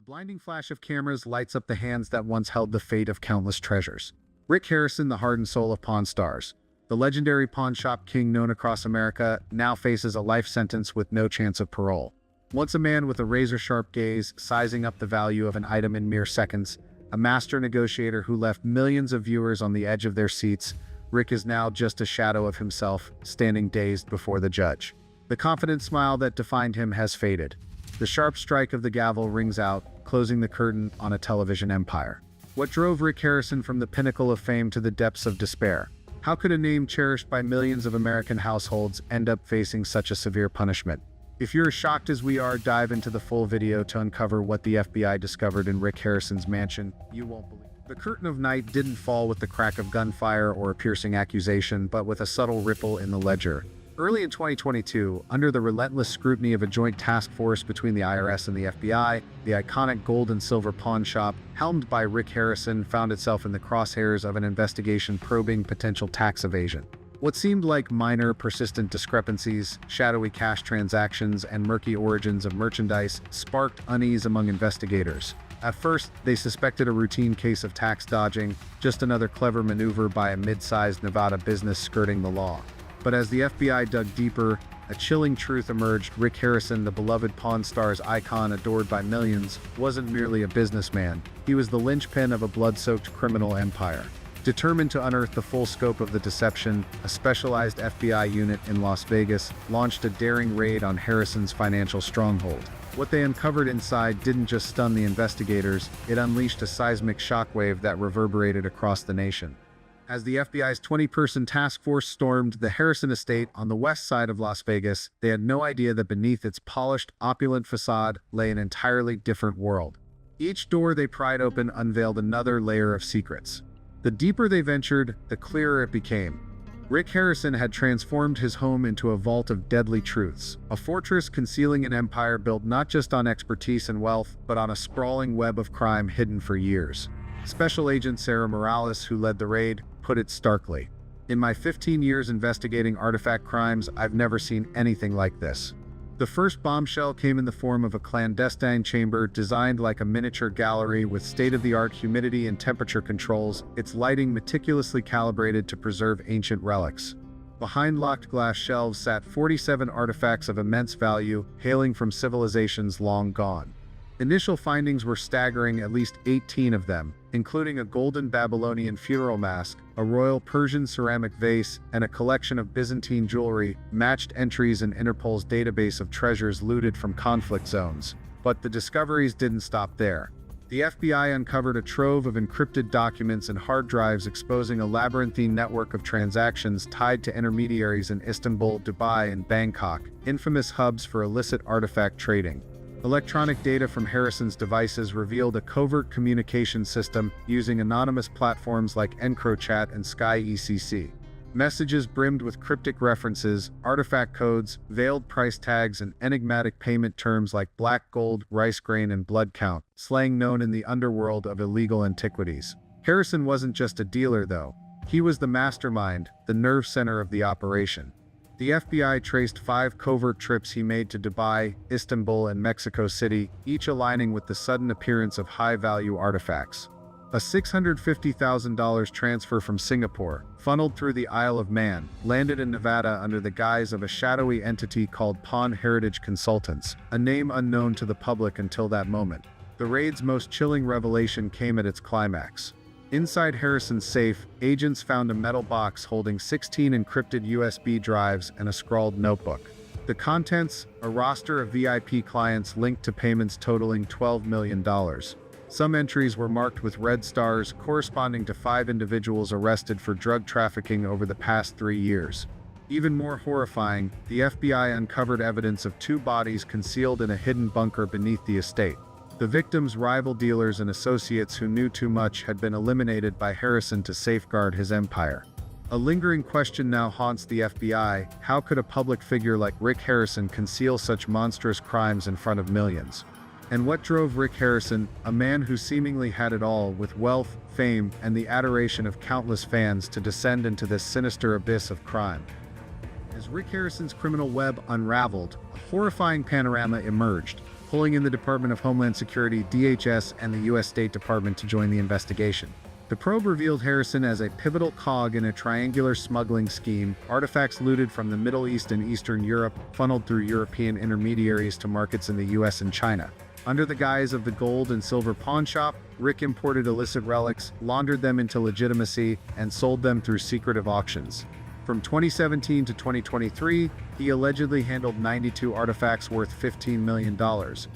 blinding flash of cameras lights up the hands that once held the fate of countless treasures. Rick Harrison, the heart and soul of Pawn Stars. The legendary pawn shop king known across America now faces a life sentence with no chance of parole. Once a man with a razor-sharp gaze, sizing up the value of an item in mere seconds, a master negotiator who left millions of viewers on the edge of their seats, Rick is now just a shadow of himself, standing dazed before the judge. The confident smile that defined him has faded. The sharp strike of the gavel rings out, closing the curtain on a television empire. What drove Rick Harrison from the pinnacle of fame to the depths of despair? How could a name cherished by millions of American households end up facing such a severe punishment? If you're as shocked as we are, dive into the full video to uncover what the FBI discovered in Rick Harrison's mansion. You won't believe. The curtain of night didn't fall with the crack of gunfire or a piercing accusation, but with a subtle ripple in the ledger. Early in 2022, under the relentless scrutiny of a joint task force between the IRS and the FBI, the iconic gold and silver pawn shop, helmed by Rick Harrison, found itself in the crosshairs of an investigation probing potential tax evasion. What seemed like minor, persistent discrepancies, shadowy cash transactions, and murky origins of merchandise sparked unease among investigators. At first, they suspected a routine case of tax dodging, just another clever maneuver by a mid-sized Nevada business skirting the law. But as the FBI dug deeper, a chilling truth emerged. Rick Harrison, the beloved Pawn Stars icon adored by millions, wasn't merely a businessman. He was the linchpin of a blood-soaked criminal empire. Determined to unearth the full scope of the deception, a specialized FBI unit in Las Vegas launched a daring raid on Harrison's financial stronghold. What they uncovered inside didn't just stun the investigators, it unleashed a seismic shockwave that reverberated across the nation. As the FBI's 20-person task force stormed the Harrison estate on the west side of Las Vegas, they had no idea that beneath its polished, opulent facade lay an entirely different world. Each door they pried open unveiled another layer of secrets. The deeper they ventured, the clearer it became. Rick Harrison had transformed his home into a vault of deadly truths, a fortress concealing an empire built not just on expertise and wealth, but on a sprawling web of crime hidden for years. Special Agent Sarah Morales, who led the raid, put it starkly. "In my 15 years investigating artifact crimes, I've never seen anything like this." The first bombshell came in the form of a clandestine chamber designed like a miniature gallery with state-of-the-art humidity and temperature controls, its lighting meticulously calibrated to preserve ancient relics. Behind locked glass shelves sat 47 artifacts of immense value, hailing from civilizations long gone. Initial findings were staggering, at least 18 of them, including a golden Babylonian funeral mask, a royal Persian ceramic vase, and a collection of Byzantine jewelry, matched entries in Interpol's database of treasures looted from conflict zones. But the discoveries didn't stop there. The FBI uncovered a trove of encrypted documents and hard drives exposing a labyrinthine network of transactions tied to intermediaries in Istanbul, Dubai, and Bangkok, infamous hubs for illicit artifact trading. Electronic data from Harrison's devices revealed a covert communication system using anonymous platforms like EncroChat and SkyECC. Messages brimmed with cryptic references, artifact codes, veiled price tags, and enigmatic payment terms like black gold, rice grain, and blood count, slang known in the underworld of illegal antiquities. Harrison wasn't just a dealer, though. He was the mastermind, the nerve center of the operation. The FBI traced 5 covert trips he made to Dubai, Istanbul, and Mexico City, each aligning with the sudden appearance of high-value artifacts. A $650,000 transfer from Singapore, funneled through the Isle of Man, landed in Nevada under the guise of a shadowy entity called Pawn Heritage Consultants, a name unknown to the public until that moment. The raid's most chilling revelation came at its climax. Inside Harrison's safe, agents found a metal box holding 16 encrypted USB drives and a scrawled notebook. The contents, a roster of VIP clients linked to payments totaling $12 million. Some entries were marked with red stars, corresponding to 5 individuals arrested for drug trafficking over the past 3 years. Even more horrifying, the FBI uncovered evidence of 2 bodies concealed in a hidden bunker beneath the estate. The victims' rival dealers and associates who knew too much had been eliminated by Harrison to safeguard his empire. A lingering question now haunts the FBI: how could a public figure like Rick Harrison conceal such monstrous crimes in front of millions? And what drove Rick Harrison, a man who seemingly had it all, with wealth, fame, and the adoration of countless fans, to descend into this sinister abyss of crime? As Rick Harrison's criminal web unraveled, a horrifying panorama emerged. pulling in the Department of Homeland Security, DHS, and the U.S. State Department to join the investigation. The probe revealed Harrison as a pivotal cog in a triangular smuggling scheme, artifacts looted from the Middle East and Eastern Europe, funneled through European intermediaries to markets in the US and China. Under the guise of the gold and silver pawn shop, Rick imported illicit relics, laundered them into legitimacy, and sold them through secretive auctions. From 2017 to 2023, he allegedly handled 92 artifacts worth $15 million,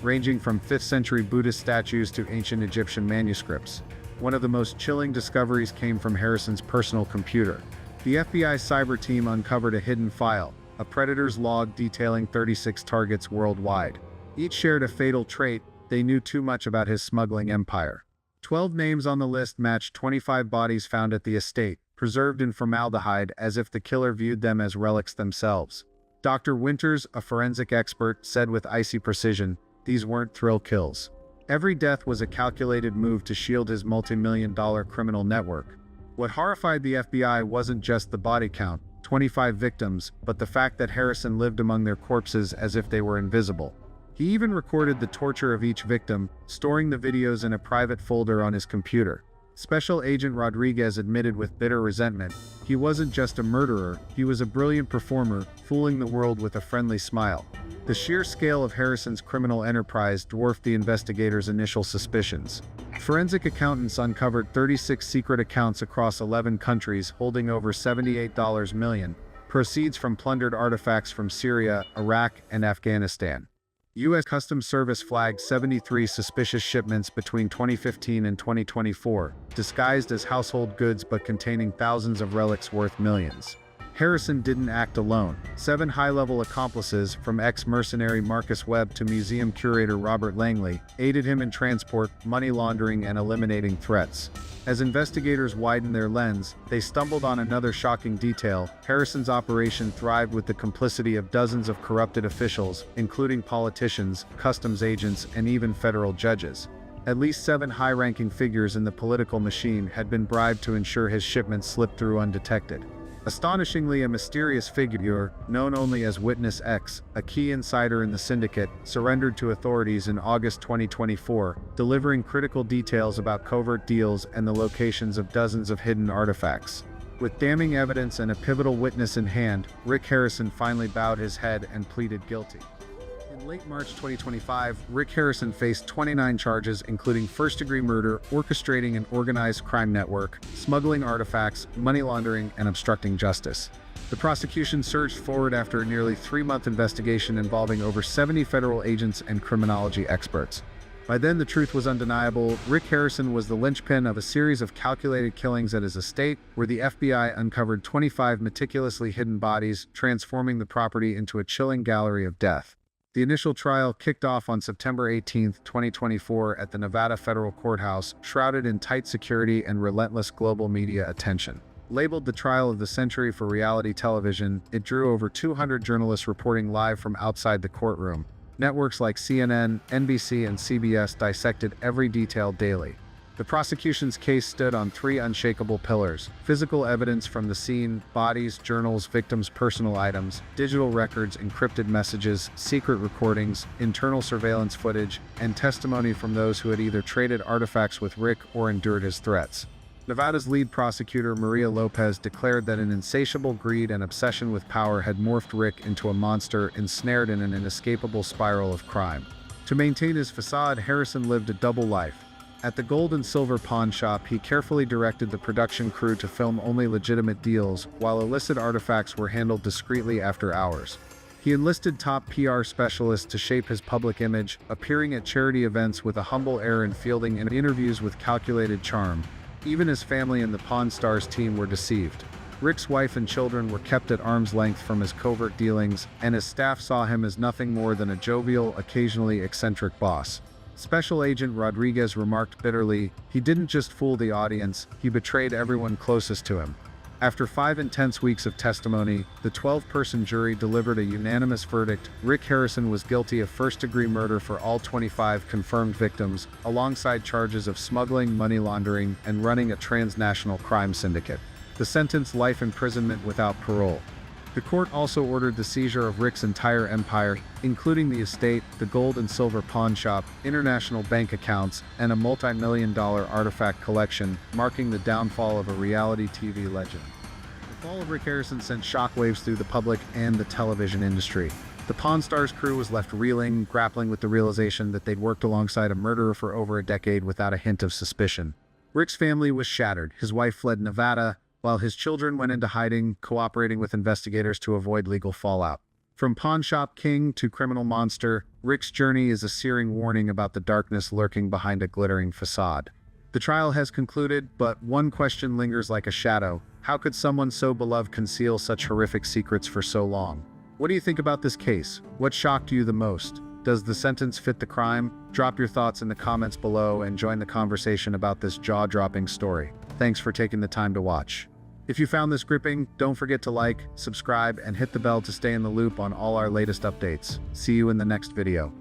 ranging from 5th century Buddhist statues to ancient Egyptian manuscripts. One of the most chilling discoveries came from Harrison's personal computer. The FBI cyber team uncovered a hidden file, a predator's log detailing 36 targets worldwide. Each shared a fatal trait: they knew too much about his smuggling empire. 12 names on the list matched 25 bodies found at the estate, preserved in formaldehyde as if the killer viewed them as relics themselves. Dr. Winters, a forensic expert, said with icy precision, "These weren't thrill kills. Every death was a calculated move to shield his multi-million-dollar criminal network." What horrified the FBI wasn't just the body count, 25 victims, but the fact that Harrison lived among their corpses as if they were invisible. He even recorded the torture of each victim, storing the videos in a private folder on his computer. Special Agent Rodriguez admitted with bitter resentment, he wasn't just a murderer, he was a brilliant performer, fooling the world with a friendly smile. The sheer scale of Harrison's criminal enterprise dwarfed the investigators' initial suspicions. Forensic accountants uncovered 36 secret accounts across 11 countries holding over $78 million, proceeds from plundered artifacts from Syria, Iraq, and Afghanistan. U.S. Customs Service flagged 73 suspicious shipments between 2015 and 2024, disguised as household goods but containing thousands of relics worth millions. Harrison didn't act alone. 7 high-level accomplices, from ex-mercenary Marcus Webb to museum curator Robert Langley, aided him in transport, money laundering, and eliminating threats. As investigators widened their lens, they stumbled on another shocking detail: Harrison's operation thrived with the complicity of dozens of corrupted officials, including politicians, customs agents, and even federal judges. At least 7 high-ranking figures in the political machine had been bribed to ensure his shipments slipped through undetected. Astonishingly, a mysterious figure, known only as Witness X, a key insider in the syndicate, surrendered to authorities in August 2024, delivering critical details about covert deals and the locations of dozens of hidden artifacts. With damning evidence and a pivotal witness in hand, Rick Harrison finally bowed his head and pleaded guilty. In late March 2025, Rick Harrison faced 29 charges including first-degree murder, orchestrating an organized crime network, smuggling artifacts, money laundering, and obstructing justice. The prosecution surged forward after a nearly 3-month investigation involving over 70 federal agents and criminology experts. By then, the truth was undeniable. Rick Harrison was the linchpin of a series of calculated killings at his estate, where the FBI uncovered 25 meticulously hidden bodies, transforming the property into a chilling gallery of death. The initial trial kicked off on September 18, 2024 at the Nevada Federal Courthouse, shrouded in tight security and relentless global media attention. Labeled the trial of the century for reality television, it drew over 200 journalists reporting live from outside the courtroom. Networks like CNN, NBC, and CBS dissected every detail daily. The prosecution's case stood on 3 unshakable pillars: physical evidence from the scene, bodies, journals, victims' personal items, digital records, encrypted messages, secret recordings, internal surveillance footage, and testimony from those who had either traded artifacts with Rick or endured his threats. Nevada's lead prosecutor, Maria Lopez, declared that an insatiable greed and obsession with power had morphed Rick into a monster ensnared in an inescapable spiral of crime. To maintain his facade, Harrison lived a double life. At the gold and silver pawn shop, he carefully directed the production crew to film only legitimate deals, while illicit artifacts were handled discreetly after hours. He enlisted top PR specialists to shape his public image, appearing at charity events with a humble air and fielding interviews with calculated charm. Even his family and the Pawn Stars team were deceived. Rick's wife and children were kept at arm's length from his covert dealings, and his staff saw him as nothing more than a jovial, occasionally eccentric boss. Special Agent Rodriguez remarked bitterly, "He didn't just fool the audience, he betrayed everyone closest to him." After 5 intense weeks of testimony, the 12-person jury delivered a unanimous verdict. Rick Harrison was guilty of first-degree murder for all 25 confirmed victims, alongside charges of smuggling, money laundering, and running a transnational crime syndicate. The sentence: life imprisonment without parole. The court also ordered the seizure of Rick's entire empire, including the estate, the gold and silver pawn shop, international bank accounts, and a multi-million-dollar artifact collection, marking the downfall of a reality TV legend. The fall of Rick Harrison sent shockwaves through the public and the television industry. The Pawn Stars crew was left reeling, grappling with the realization that they'd worked alongside a murderer for over a decade without a hint of suspicion. Rick's family was shattered. His wife fled Nevada, while his children went into hiding, cooperating with investigators to avoid legal fallout. From pawn shop king to criminal monster, Rick's journey is a searing warning about the darkness lurking behind a glittering facade. The trial has concluded, but one question lingers like a shadow. How could someone so beloved conceal such horrific secrets for so long? What do you think about this case? What shocked you the most? Does the sentence fit the crime? Drop your thoughts in the comments below and join the conversation about this jaw-dropping story. Thanks for taking the time to watch. If you found this gripping, don't forget to like, subscribe, and hit the bell to stay in the loop on all our latest updates. See you in the next video.